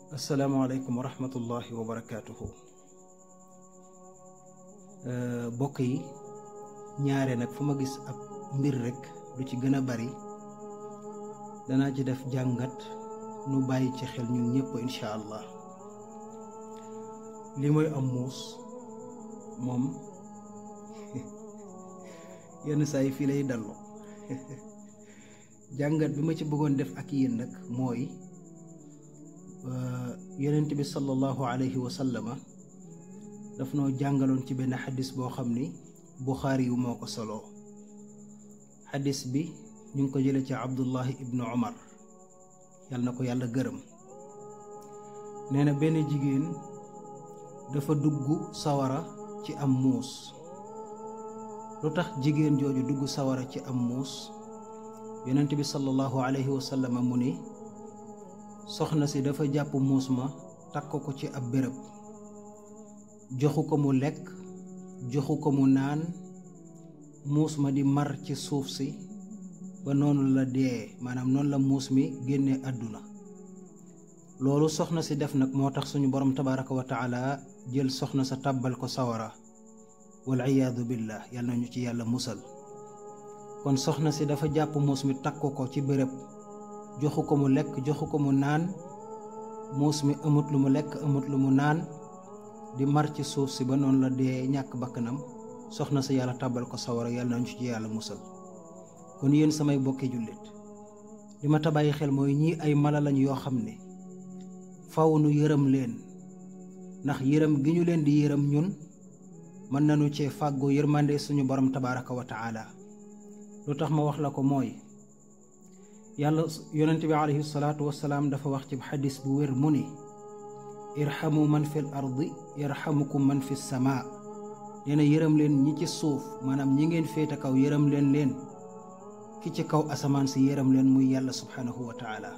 asalaamaaleykum wa rahmatullahi wa barakaatuhu. Bokk yi ñaare nag fu ma gis ab mbir rekk lu ci gën a bari danaa ci def jàngat nu bàyyi ci xel ñun ñëpp incha allah. li mooy am muus moom yenn saa yi fii lay dallu jàngat bi ma ci bëggoon def ak yéen nag mooy yonent bi sallallahu alayhi wa sallama daf noo jàngaloon ci benn xadis boo xam ni Buxaari yu moo ko soloo. xadis bi ñu ngi ko jële ci Abdullahi ibnu Umar yal na ko yàlla gërëm. nee na benn jigéen dafa dugg sawara ci am muus. lu tax jigéen jooju dugg sawara ci am muus yonent bi sallallahu alayhi wa sallama mu ni soxna si dafa jàpp muus ma takk ko ci ab béréb, joxu ko mu lekk joxu ko mu naan, muus ma di mar ci suuf si ba noonu la dee, maanaam noonu la muus mi génnee àdduna. loolu soxna si def nag moo tax suñu borom tabaraka wa taala jël soxna sa tàbbal ko sawara wal iyaadu billah, yàlla nañu ci yàlla musal. kon soxna si dafa jàpp muus mi takk ko ci béréb, joxu ko mu lekk joxu ko mu naan, muus mi amut lu mu lekk amut lu mu naan, di mar ci suuf si ba noonu la dee ñàkk bakkanam. soxna si yàlla tàbbal ko sawara, yàlla nañu ci yàlla musal. kon yéen samay bokki jullit li ma tabayi xel mooy ñii ay mala lañ yoo xam ne faw nu yërëm leen, ndax yërëm gi ñu leen di yërëm ñun mën nañu cee fàggoo yërmande suñu borom tabaraka wa taala. lu tax ma wax la ko mooy yàlla yonent bi alayhi salaatu wasalaam dafa wax ci xadis bu wér mu ni irhamu man fil ardi yarhamukum man fi samaa. nee na yërëm leen ñi ci suuf, maanaam ñi ngeen féete kaw yërëm leen ki ci kaw asamaan si yërëm leen muy yàlla subhanahu wa taala.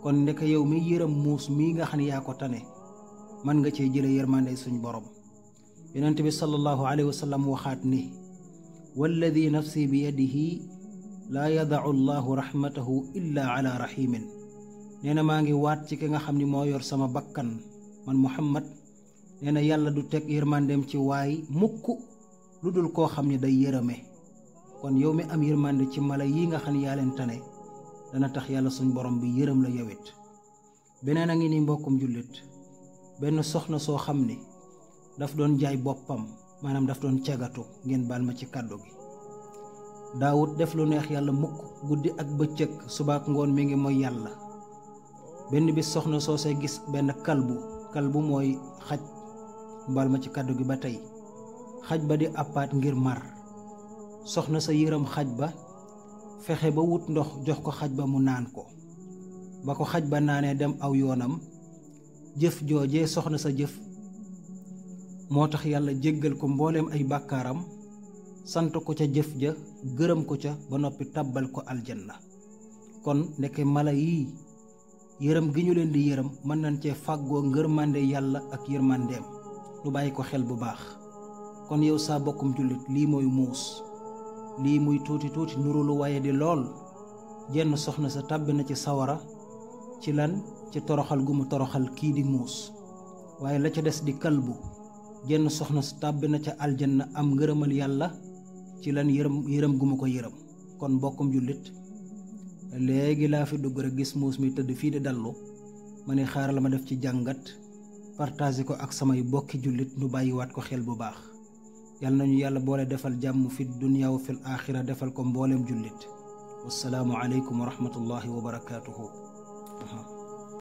kon ndek yow mi yërëm muus mii nga xam ne yaa ko tane man nga cee jële yërmande suñu borom. yonent bi sallallahu alayhi wa sallam waxaat ni walladi nafsi bi yadihi laa yadau allahu rahmatahu illa ala rahimin. nee na maa ngi waat ci ki nga xam ni moo yor sama bakkan man Muhammad. nee na yàlla du teg yërmandeem ci waay mukk lu dul koo xam ne day yërëme. kon yow mi am yërmande ci mala yi nga xam ne yaa leen tane dana tax yàlla suñ borom bi yërëm la yowit. beneen a ngi ni mbokkum jullit, benn soxna soo xam ni daf doon jaay boppam, maanaam daf doon cagatu, ngeen baal ma ci kàddu gi. daawut def lu neex yàlla mukk, guddi ak bëccëg subaak ngoon mi ngi mooy yàlla. benn bis soxna soo say gis benn kalbu mooy xaj, baal ma ci kàddu gi ba tey. xaj ba di àppaat ngir mar. soxna sa yërëm xaj ba, fexe ba wut ndox jox ko xaj ba mu naan ko. ba ko xaj ba naanee dem aw yoonam. jëf joojee soxna sa jëf moo tax yàlla jéggal ko mbooleem ay bàkkaaram, sant ko ca jëf ja, gërëm ko ca ba noppi tàbbal ko aljanna. kon ndeke mala yii yërëm gi ñu leen di yërëm mën nañ cee fàggoo ngërmande yàlla ak yërmandeem. lu bàyyi ko xel bu baax. kon yow saa bokkum jullit, lii mooy muus. lii muy tuuti nuru lu waaye di lool. jenn soxna sa tàbbi na ci sawara ci lan, ci toroxal gu mu toroxal kii di muus. waaye la ca des di kalbu, jenn soxna sa tàbbi na ca aljanna am ngërëmal yàlla ci lan, yërëm gu mu ko yërëm. kon mbokkum jullit, léegi laa fi dugg rek gis muus mi tëdd fii di dallu, ma ne xaaral ma def ci jàngat partagé ko ak samay bokki jullit nu bàyyiwaat ko xel bu baax. yàlla nañu yàlla boole defal jàmm fi dunya wa fil aaxira, defal ko mbooleem jullit. wassalaamu aleykum wa rahmatullahi wa barakaatuhu.